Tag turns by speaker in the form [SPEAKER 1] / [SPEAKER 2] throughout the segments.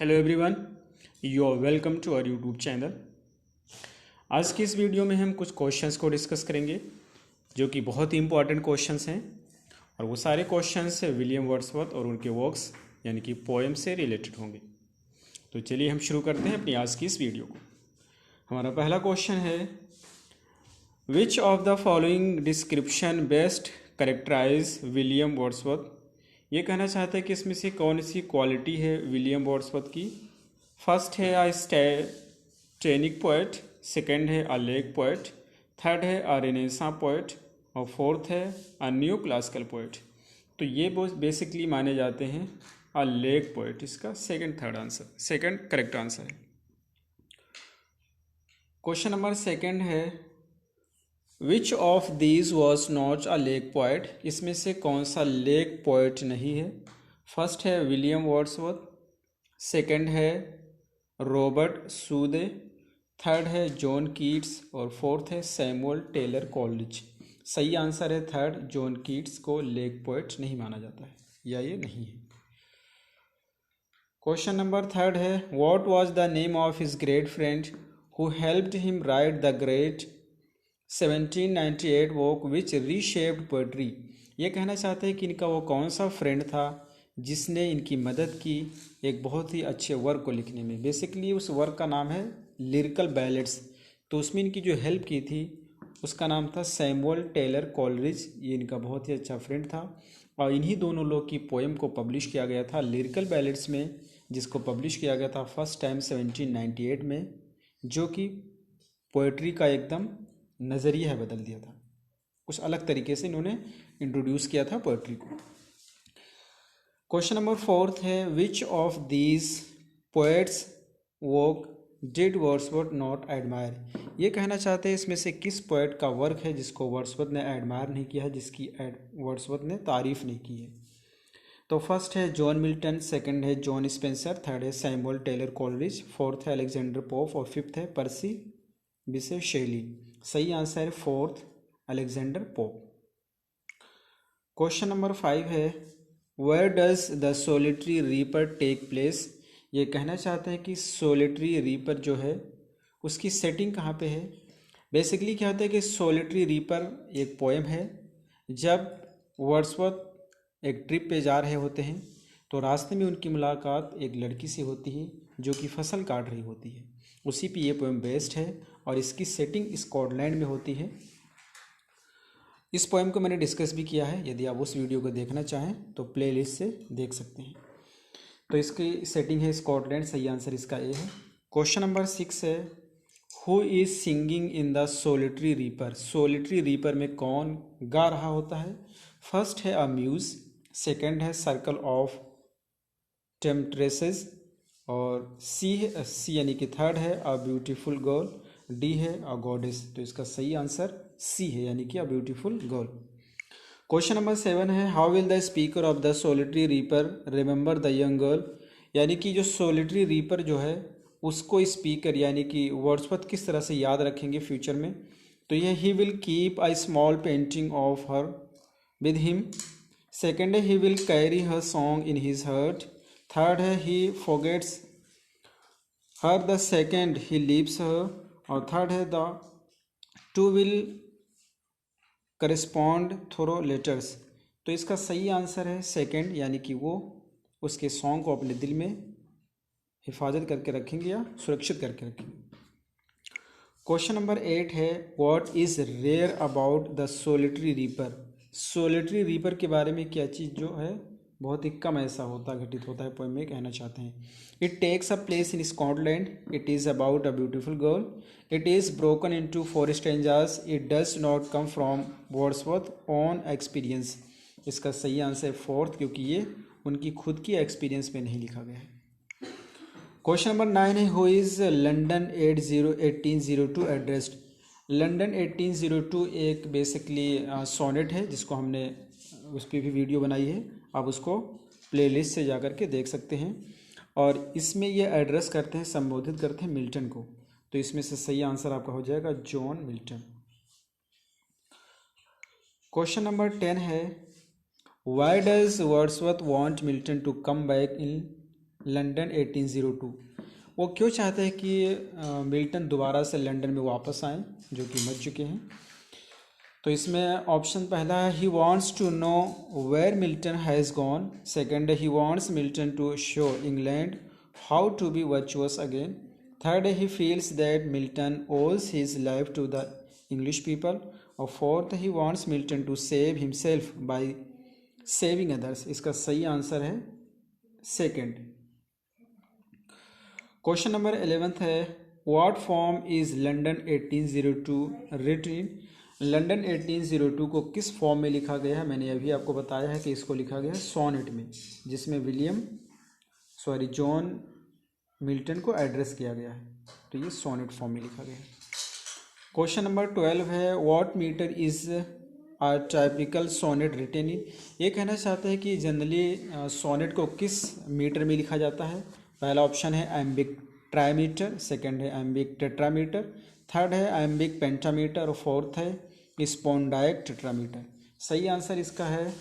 [SPEAKER 1] Hello everyone, you are welcome to our YouTube channel. आज की इस वीडियो में हम कुछ क्वेश्चंस को डिस्कस करेंगे जो कि बहुत ही इंपॉर्टेंट क्वेश्चंस हैं और वो सारे क्वेश्चंस विलियम वर्ड्सवर्थ और उनके वर्क्स यानी कि पोएम से रिलेटेड होंगे। तो चलिए हम शुरू करते हैं अपनी आज की इस वीडियो को। हमारा पहला क्वेश्चन है, which of the following description best characterize William Wordsworth. ये कहना चाहते हैं कि इसमें से कौन सी क्वालिटी है विलियम वर्ड्सवर्थ की। फर्स्ट है अ स्टैटिक पोएट, सेकंड है अ लेग पोएट, थर्ड है अ रेनेसां पोएट और फोर्थ है अ न्यू क्लासिकल पोएट। तो ये बेसिकली माने जाते हैं अ लेग पोएट। इसका सेकंड करेक्ट आंसर है। क्वेश्चन नंबर सेकंड है, which of these was not a leg poet. इसमें से कौन सा लेग पोएट नहीं है। फर्स्ट है विलियम वर्ड्सवर्थ, सेकंड है रॉबर्ट सूदे, थर्ड है जॉन कीट्स और फोर्थ है सैमुअल टेलर कॉलरिज। सही आंसर है थर्ड, जॉन कीट्स को लेग पोएट नहीं माना जाता है या ये नहीं है। क्वेश्चन नंबर थर्ड है, what was the name of his great friend who helped him right the great 1798 work which reshaped poetry. ये कहना चाहते हैं कि इनका वो कौन सा फ्रेंड था जिसने इनकी मदद की एक बहुत ही अच्छे वर्क को लिखने में। बेसिकली उस वर्क का नाम है लिरिकल बैलेट्स। तो उसमें इनकी जो हेल्प की थी उसका नाम था सैमुअल टेलर कॉलरिज। ये इनका बहुत ही अच्छा फ्रेंड था और इन्हीं दोनों लोग की पोएम को पब्लिश किया गया था लिरिकल बैलेट्स में, जिसको पब्लिश किया गया था फर्स्ट टाइम 1798 में, जो कि पोएट्री का एकदम नज़रिया है बदल दिया था। कुछ अलग तरीके से इन्होंने इंट्रोड्यूस किया था पोएट्री को। क्वेश्चन नंबर फोर्थ है, which of these poets work did Wordsworth not admire. ये कहना चाहते हैं इसमें से किस पोएट का वर्क है जिसको वर्ड्सवर्थ ने एडमायर नहीं किया है, जिसकी वर्ड्सवर्थ ने तारीफ नहीं की है। तो फर्स्ट है जॉन मिल्टन, सेकंड है जॉन स्पेंसर, थर्ड है सैमुअल टेलर कॉलरिज, फोर्थ है अलेक्जेंडर पोप और फिफ्थ है पर्सी बिशे शेली। सही आंसर है fourth, Alexander Pope. Question number 5 है, where does the solitary reaper take place. ये कहना चाहते हैं कि सोलिटरी रीपर जो है उसकी सेटिंग कहाँ पे है। बेसिकली क्या होता है कि सोलिटरी रीपर एक पोएम है। जब वर्ड्सवर्थ एक ट्रिप पे जा रहे होते हैं तो रास्ते में उनकी मुलाकात एक लड़की से होती है जो कि फसल काट रही होती है। उसी पे ये पोएम बेस्ड है और इसकी सेटिंग स्कॉटलैंड में होती है। इस पोएम को मैंने डिस्कस भी किया है, यदि आप उस वीडियो को देखना चाहें तो प्लेलिस्ट से देख सकते हैं। तो इसकी सेटिंग है स्कॉटलैंड। सही आंसर इसका ए है। क्वेश्चन नंबर 6 है, who is singing in the solitary reaper. Solitary reaper में कौन गा रहा होता है। फर्स्ट है अ म्यूज, सेकेंड है सर्कल ऑफ टेम्पट्रेसेस और सी यानी कि थर्ड है अ ब्यूटीफुल गर्ल, डी है अ गॉडेस। तो इसका सही आंसर सी है यानी कि अ ब्यूटीफुल गर्ल। क्वेश्चन नंबर 7 है, how will the speaker of the solitary reaper remember the young girl. यानी कि जो सोलिटरी रीपर जो है उसको स्पीकर यानी कि वर्ड्सवर्थ किस तरह से याद रखेंगे फ्यूचर में। तो यह he will keep a small painting of her with him, second है he will carry her song in his heart, third है he forgets her, the second he leaves her और थर्ड है the two will correspond through letters. तो इसका सही answer है second, यानी कि वो उसके सॉन्ग को अपने दिल में हिफाजत करके रखेंगे या सुरक्षित करके रखेंगे। क्वेश्चन नंबर 8 है, what is rare about the solitary reaper. Solitary reaper के बारे में क्या चीज़ जो है बहुत ही कम ऐसा होता घटित होता है पोएम में, कहना चाहते हैं। It takes a place in Scotland, it is about a beautiful girl, it is broken into 4 stanzas, it does not come from Wordsworth own experience. इसका सही आंसर है फोर्थ, क्योंकि ये उनकी खुद की एक्सपीरियंस में नहीं लिखा गया है। क्वेश्चन नंबर 9 है, who is London 1802 addressed. London 1802 एक बेसिकली सोनेट है जिसको हमने उस पर भी वीडियो बनाई है, आप उसको प्लेलिस्ट से जा कर के देख सकते हैं। और इसमें ये एड्रेस करते हैं, संबोधित करते हैं मिल्टन को। तो इसमें से सही आंसर आपका हो जाएगा जॉन मिल्टन। क्वेश्चन नंबर 10 है, why does Wordsworth want Milton to come back in London 1802। वो क्यों चाहते हैं कि मिल्टन दोबारा से लंदन में वापस आएं, जो कि मर चुके हैं? तो इसमें ऑप्शन पहला है he wants to know where Milton has gone. Second है he wants Milton to show England how to be virtuous again. Third है he feels that Milton owes his life to the English people. और fourth he wants Milton to save himself by saving others. इसका सही answer है second. Question number 11 है what form is London 1802 written in. London 1802 को किस form में लिखा गया है? मैंने अभी आपको बताया है कि इसको लिखा गया है सोनेट में, जिसमें जॉन मिल्टन को एड्रेस किया गया है। तो ये सोनेट फॉर्म में लिखा गया है। क्वेश्चन नंबर 12 है what meter is a typical sonnet written in. ये कहना चाहते हैं कि जनरली सोनेट को किस मीटर में लिखा जाता है? पहला ऑप्शन है एम्बिक ट्राईमीटर, सेकंड है एम्बिक टेट्रामीटर, थर्ड है एम्बिक पेंटामीटर और फोर्थ है स्पॉन्डाइक टेट्रामीटर। सही आंसर इसका है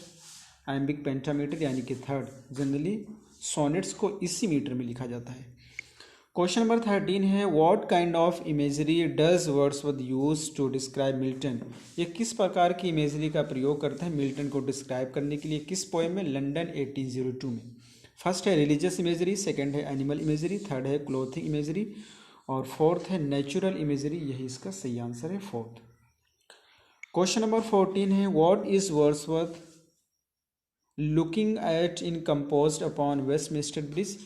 [SPEAKER 1] एम्बिक पेंटामीटर यानी कि थर्ड। जनरली सोनेट्स को इसी मीटर में लिखा जाता है। क्वेश्चन नंबर 13 है what kind of imagery does Wordsworth use to describe Milton. ये किस प्रकार की इमेजरी का प्रयोग करते हैं मिल्टन को डिस्क्राइब करने के लिए? किस पोएम में? लंदन 1802 में। फर्स्ट है रिलीजियस इमेजरी, सेकंड है एनिमल इमेजरी, थर्ड है क्लोथिंग इमेजरी और फोर्थ है नेचुरल इमेजरी। यही इसका सही आंसर है फोर्थ। क्वेश्चन नंबर 14 है what is Wordsworth looking at in composed upon Westminster Bridge.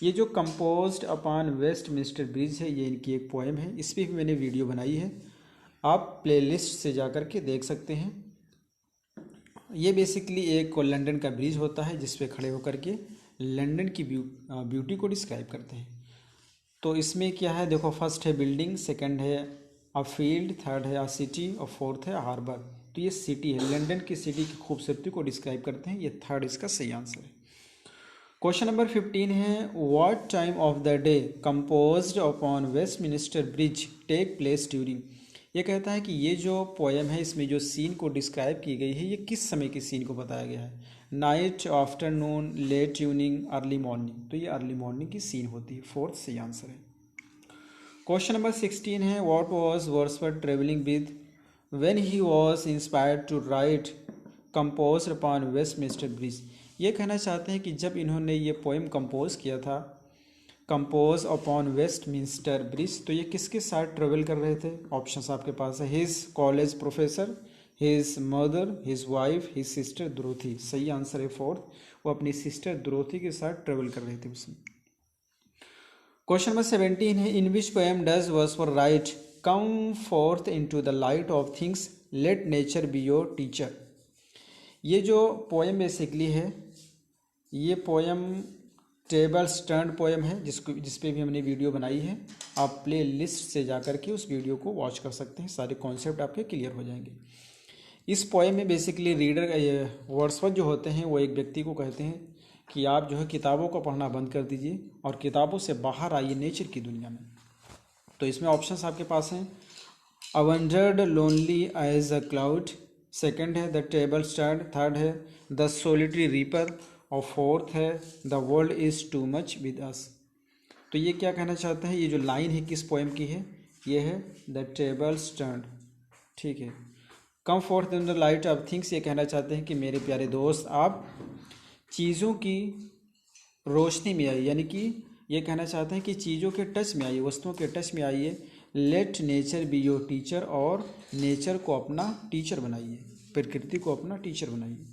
[SPEAKER 1] ये जो कंपोज्ड अपॉन वेस्टमिंस्टर ब्रिज है ये इनकी एक पोएम है। इस पर भी मैंने वीडियो बनाई है, आप प्लेलिस्ट से जा कर के देख सकते हैं। ये बेसिकली एक लंदन का ब्रिज होता है जिस पे खड़े होकर के लंदन की ब्यूटी को डिस्क्राइब करते हैं। तो इसमें क्या है देखो, फर्स्ट है बिल्डिंग, सेकंड है अ फील्ड, थर्ड है अ सिटी और फोर्थ है हार्बर। तो ये सिटी है, लंदन की सिटी की खूबसूरती को डिस्क्राइब करते हैं। ये थर्ड इसका सही आंसर है। क्वेश्चन नंबर 15 है what time of the day composed upon Westminster Bridge take place during. ये कहता है कि ये जो पोएम है इसमें जो सीन को डिस्क्राइब की गई है ये किस समय की सीन को बताया गया है? Night, afternoon, late evening, early morning. तो ये अर्ली मॉर्निंग की सीन होती है। फोर्थ सही आंसर है। क्वेश्चन नंबर 16 है what was Wordsworth travelling with when he was inspired to write composed upon Westminster Bridge. ये कहना चाहते हैं कि जब इन्होंने ये पोएम कंपोज किया था कंपोज अपॉन वेस्टमिंस्टर ब्रिज, तो ये किसके साथ ट्रेवल कर रहे थे? ऑप्शंस आपके पास है his college professor, his mother, his wife, his sister Dorothy. सही आंसर है फोर्थ, वो अपनी सिस्टर द्रोथी के साथ ट्रेवल कर रहे थे उसमें। क्वेश्चन नंबर 17 है in which poem does Wordsworth write come forth into the light of things let nature be your teacher. ये जो पोएम बेसिकली है ये पोएम टेबल स्टैंड पोएम है जिस पे भी हमने वीडियो बनाई है। आप प्ले लिस्ट से जा कर के उस वीडियो को वॉच कर सकते हैं, सारे कॉन्सेप्ट आपके क्लियर हो जाएंगे। इस पोएम में बेसिकली रीडर वर्ड्सवर्थ जो होते हैं वो एक व्यक्ति को कहते हैं कि आप जो है किताबों को पढ़ना बंद कर दीजिए और किताबों से बाहर आइए नेचर की दुनिया में। तो इसमें ऑप्शंस आपके पास हैं a wandered lonely as a cloud, second है द टेबल स्टैंड, थर्ड है द सोलिटरी रीपर और फोर्थ है the world is too much with us. तो ये क्या कहना चाहते हैं? ये जो लाइन है किस पोएम की है? ये है द टेबल स्टैंड। ठीक है। कम fourth in the light of things, ये कहना चाहते हैं कि मेरे प्यारे दोस्त आप चीज़ों की रोशनी में आइए, यानी कि ये कहना चाहते हैं कि चीज़ों के टच में आइए, वस्तुओं के टच में आइए। Late nature be your teacher, और नेचर को अपना टीचर बनाइए, प्रकृति को अपना टीचर बनाइए।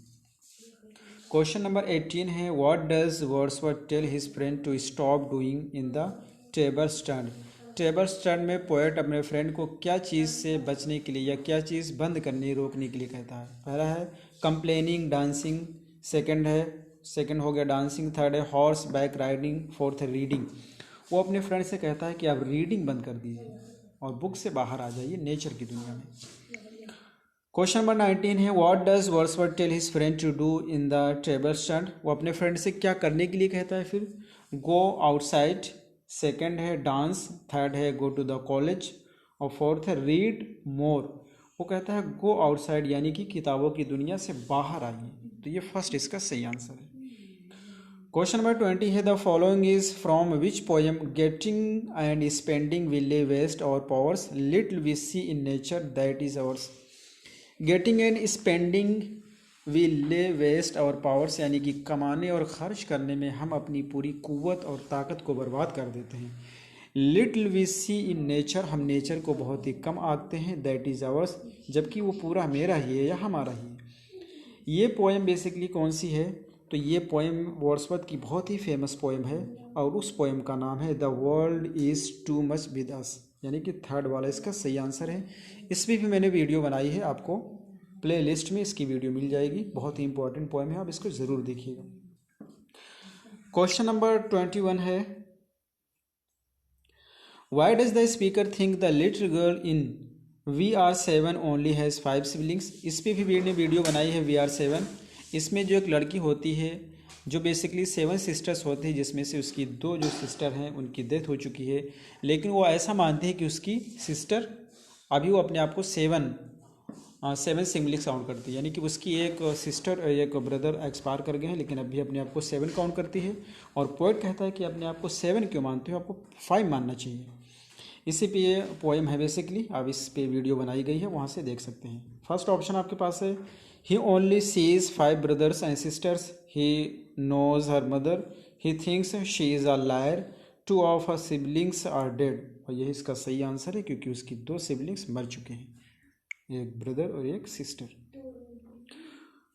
[SPEAKER 1] क्वेश्चन नंबर 18 है what does Wordsworth tell his friend to stop doing in the table stand. Table stand में पोएट अपने फ्रेंड को क्या चीज़ से बचने के लिए या क्या चीज़ बंद करने रोकने के लिए कहता है? पहला है कंप्लेनिंग, डांसिंग, सेकंड हो गया डांसिंग, थर्ड है हॉर्स बैक राइडिंग, फोर्थ है रीडिंग। वो अपने फ्रेंड से कहता है कि आप रीडिंग बंद कर दीजिए और बुक से बाहर आ जाइए नेचर की दुनिया में। क्वेश्चन नंबर 19 है what does Wordsworth tell his friend to do in the table stand. वो अपने फ्रेंड से क्या करने के लिए कहता है फिर? गो आउटसाइड, सेकंड है डांस, थर्ड है गो टू द कॉलेज और फोर्थ है रीड मोर। वो कहता है गो आउटसाइड यानी कि किताबों की दुनिया से बाहर आइए। तो ये फर्स्ट इसका सही आंसर है। क्वेश्चन नंबर 20 है the following is from which poem getting and spending will lay waste our powers little we see in nature that is ours. Getting and spending will lay waste our powers यानी कि कमाने और खर्च करने में हम अपनी पूरी कुव्वत और ताकत को बर्बाद कर देते हैं। Little we see in nature, हम नेचर को बहुत ही कम आंकते हैं। दैट इज़ आवर्स, जबकि वो पूरा मेरा ही है या हमारा ही है। ये पोएम बेसिकली कौन सी है? तो ये पोएम वर्ड्सवर्थ की बहुत ही फेमस पोएम है और उस पोएम का नाम है the world is too much with अस, यानी कि थर्ड वाला इसका सही आंसर है। इस पर भी मैंने वीडियो बनाई है, आपको प्ले लिस्ट में इसकी वीडियो मिल जाएगी। बहुत ही इंपॉर्टेंट पोएम है, आप इसको ज़रूर देखिएगा। क्वेश्चन नंबर 21 है why does the speaker think the little girl in VR7 only has 5 siblings. इस पर भी मैंने वीडियो बनाई है VR7। इसमें जो एक लड़की होती है जो बेसिकली 7 सिस्टर्स होती है, जिसमें से उसकी 2 जो सिस्टर हैं उनकी डेथ हो चुकी है, लेकिन वो ऐसा मानती है कि उसकी सिस्टर अभी वो अपने आप को 7 सिबलिंग्स काउंट करती है, यानी कि उसकी एक सिस्टर एक ब्रदर एक्सपायर कर गए हैं लेकिन अभी अपने आप को 7 काउंट करती है। और पोएट कहता है कि अपने आप को 7 क्यों मानते हो, आपको 5 मानना चाहिए। इसी पे ये पोएम है बेसिकली, अब इस पे वीडियो बनाई गई है, वहाँ से देख सकते हैं। फर्स्ट ऑप्शन आपके पास है he only sees 5 brothers and sisters, he knows her mother, he thinks she is a liar, 2 of her siblings are dead. और यही इसका सही आंसर है क्योंकि उसकी 2 सिबलिंग्स मर चुके हैं, एक ब्रदर और एक सिस्टर।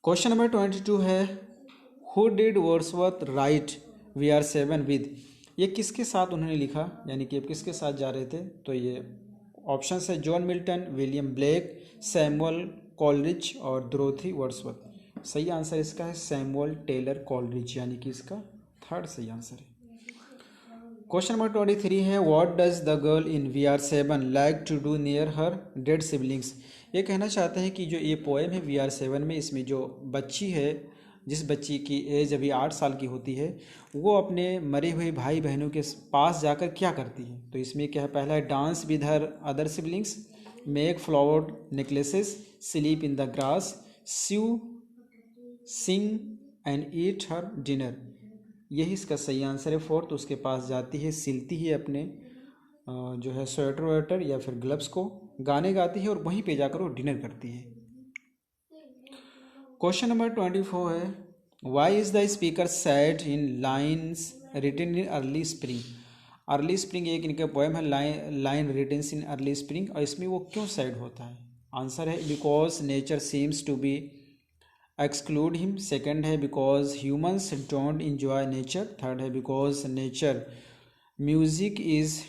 [SPEAKER 1] क्वेश्चन नंबर 22 है who did Wordsworth right VR7 with. ये किसके साथ उन्होंने लिखा, यानी कि अब किसके साथ जा रहे थे? तो ये ऑप्शन है John Milton, William Blake, Samuel Coleridge और डोरोथी वर्ड्सवर्थ। सही आंसर इसका है सैमुअल टेलर कॉलरिज, यानी कि इसका थर्ड सही आंसर है। क्वेश्चन नंबर 23 है what does the girl in VR7 like to do near her dead siblings. ये कहना चाहते हैं कि जो ये पोएम है VR7 में, इसमें जो बच्ची है, जिस बच्ची की एज अभी 8 साल की होती है, वो अपने मरे हुए भाई बहनों के पास जाकर क्या करती है? तो इसमें क्या है, पहला है dance with her other siblings, make flower necklaces, sleep in the grass, sew, sing and eat her dinner. यही इसका सही आंसर है फोर्थ। उसके पास जाती है, सिलती है अपने जो है स्वेटर वेटर या फिर ग्लव्स को, गाने गाती है और वहीं पे जाकर वो डिनर करती है। क्वेश्चन नंबर 24 है why is the speaker sad in lines written in early spring. Early spring एक इनका पोएम है, line written in early spring, और इसमें वो क्यों सैड होता है? आंसर है because nature seems to be exclude him, second है because humans don't enjoy nature, third है because nature music is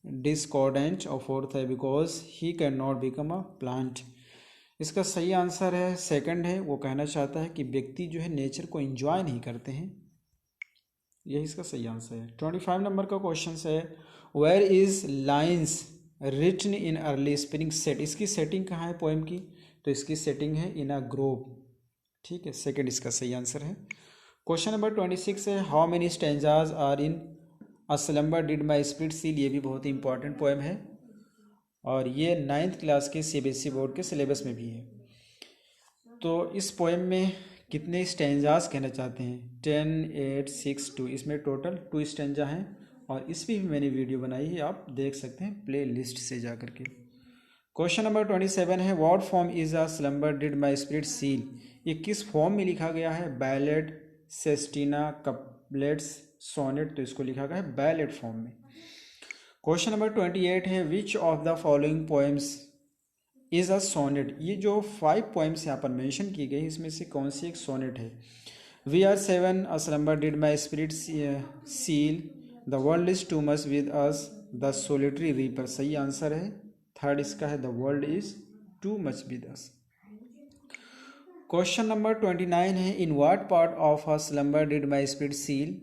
[SPEAKER 1] discordant, और फोर्थ है because he can not become a plant. इसका सही आंसर है सेकंड है, वो कहना चाहता है कि व्यक्ति जो है नेचर को एंजॉय नहीं करते हैं, यही इसका सही आंसर है। 25 नंबर का क्वेश्चन है where is lines written in early spring set. इसकी सेटिंग कहाँ है पोएम की? तो इसकी सेटिंग है इन अ ग्रोव, ठीक है, सेकंड इसका सही आंसर है। क्वेश्चन नंबर 26 है how many stanzas are in a slumber did my spirit seal. ये भी बहुत ही इंपॉर्टेंट पोएम है और ये 9th क्लास के CBSE बोर्ड के सिलेबस में भी है। तो इस पोएम में कितने स्टैंजास कहना चाहते हैं? 10, 8, 6, 2। इसमें टोटल 2 स्टैंजा हैं और इस पर भी मैंने वीडियो बनाई है, आप देख सकते हैं प्ले लिस्ट से जा करके। क्वेश्चन नंबर 27 है what form is a slumber did my spirit seal. ये किस फॉर्म में लिखा गया है? Ballad, sestina, couplets, sonnet. तो इसको लिखा गया है बैलेड फॉर्म में। क्वेश्चन नंबर 28 है which of the following poems is a sonnet. ये जो 5 पोएम्स यहाँ पर मेंशन की गई इसमें से कौन सी एक सोनेट है? VR7 a slumber did my spirit seal, the world is too much with us, the solitary reaper. सही आंसर है थर्ड इसका है the world is too much with us. Question number 29 है in what part of a slumber did my spirit seal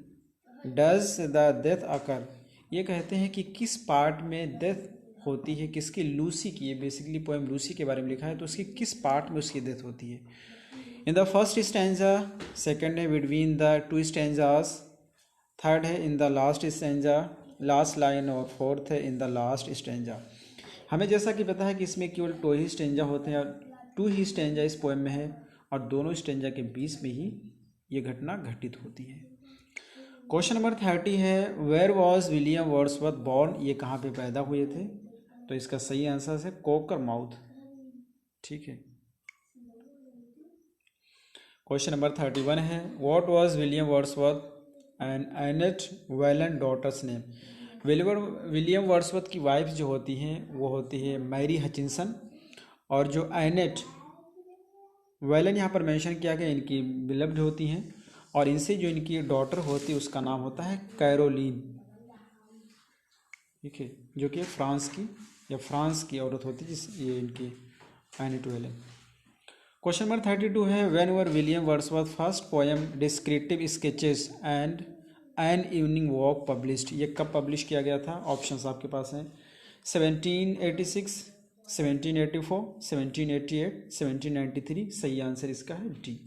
[SPEAKER 1] does the death occur. ये कहते हैं कि किस पार्ट में डेथ होती है, किसकी? लूसी की। ये बेसिकली पोएम लूसी के बारे में लिखा है, तो उसकी किस पार्ट में उसकी डेथ होती है? In the first stanza, second है बिटवीन द 2 स्टैंजास, थर्ड है in the last stanza, last line, और फोर्थ है इन द लास्ट स्टैंजा। हमें जैसा कि पता है कि इसमें केवल 2 ही स्टैंजा होते हैं और 2 ही स्टैंजा इस पोएम में है और दोनों स्टैंजा के बीच में ही ये घटना घटित होती है। क्वेश्चन नंबर 30 है where was William Wordsworth born, ये कहाँ पे पैदा हुए थे? तो इसका सही आंसर है कोकर माउथ। ठीक है। क्वेश्चन नंबर 31 है what was William Wordsworth and Annette Vallon daughter's name. William Wordsworth की वाइफ जो होती हैं वो होती है मैरी हचिंसन, और जो एनेट वेलन यहाँ पर मेंशन किया गया इनकी बिलव्ड होती हैं, और इनसे जो इनकी डॉटर होती है उसका नाम होता है कैरोलीन। ठीक है, जो कि फ्रांस की औरत होती है, जिस ये इनकी एनेट वेलन। क्वेश्चन नंबर 32 है when were William Wordsworth first poem descriptive sketches and an evening walk published, ये कब पब्लिश किया गया था? ऑप्शंस आपके पास हैं 1786, 1784, 1788, 1793। सही आंसर इसका है डी।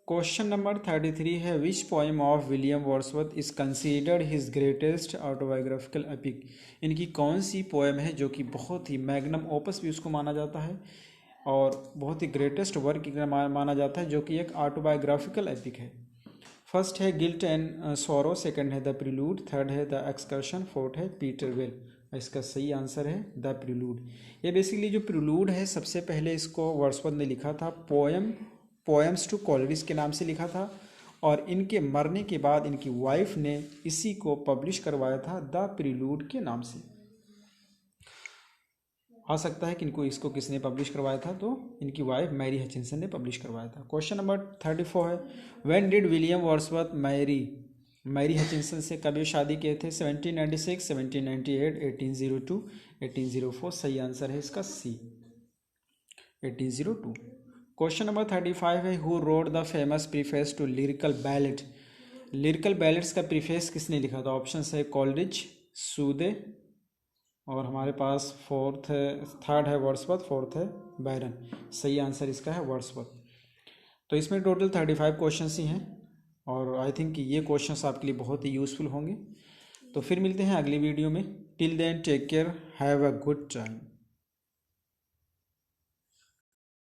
[SPEAKER 1] क्वेश्चन नंबर 33 है which poem of William Wordsworth is considered his greatest autobiographical epic, इनकी कौन सी पोएम है जो कि बहुत ही मैग्नम ओपस भी उसको माना जाता है और बहुत ही ग्रेटेस्ट वर्क माना जाता है, जो कि एक ऑटोबायोग्राफिकल एपिक है? फर्स्ट है गिल्ट एंड सॉरो, सेकंड है द प्रिलूड, थर्ड है द एक्सकर्शन, फोर्थ है पीटर वेल। इसका सही आंसर है द प्रिलूड। ये बेसिकली जो प्रिलूड है सबसे पहले इसको वर्ड्सवर्थ ने लिखा था पोएम्स टू कॉलरिज के नाम से लिखा था, और इनके मरने के बाद इनकी वाइफ ने इसी को पब्लिश करवाया था द प्रिलूड के नाम से। आ सकता है कि इसको किसने पब्लिश करवाया था, तो इनकी वाइफ मैरी हचिंसन ने पब्लिश करवाया था। क्वेश्चन नंबर 34 है when did William Wordsworth Mary Hutchinson से कभी शादी किए थे? 1796, 1798, 1802, 1804। सही आंसर है इसका सी, 1802। क्वेश्चन नंबर 35 है who wrote the famous preface to lyrical ballad, lyrical ballads का प्रीफेस किसने लिखा था? ऑप्शन है कॉलरिज, सूदे, और हमारे पास थर्ड है वर्ड्सवर्थ, फोर्थ है बैरन। सही आंसर इसका है वर्ड्सवर्थ। तो इसमें टोटल 35 क्वेश्चंस ही हैं, और आई थिंक कि ये क्वेश्चंस आपके लिए बहुत ही यूज़फुल होंगे। तो फिर मिलते हैं अगली वीडियो में। Till then take care, have a good time.